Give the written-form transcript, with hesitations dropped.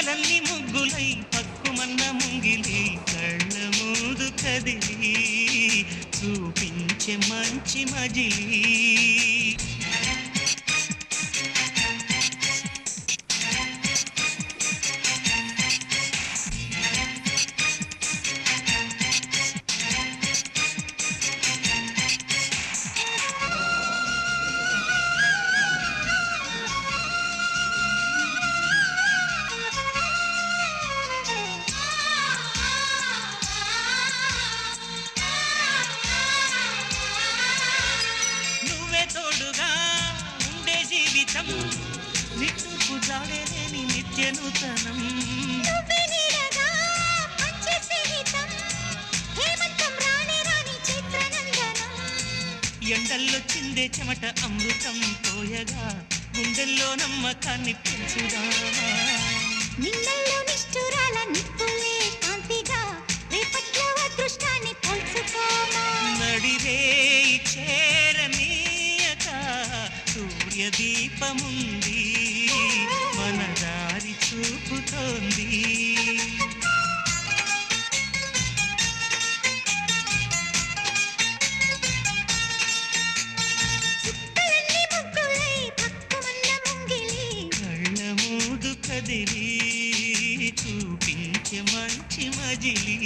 చుక్కలన్నీ ముగ్గులై పక్కుమన్న ముంగిలి కళ్ళ ముందు కదిలి చూపించే మంచి మజిలీ నిట్టుకు జాడలేని నిత్య నూతనం ఎండల్లో చిందే చెమట అమృతం పోయగా గుండెల్లో నమ్మకాన్ని పెంచుదా నిన్నల్లో నిష్ఠురాల నిప్పులే కాంతిగా రేపట్లో అదృష్టాన్ని పోల్చుకోమా నడిరే చేరనీయక సూర్యదీపముంది మన దారి చూపుతోంది కళ్ళ మూదు కదిలి చూపించే మంచి మజిలీ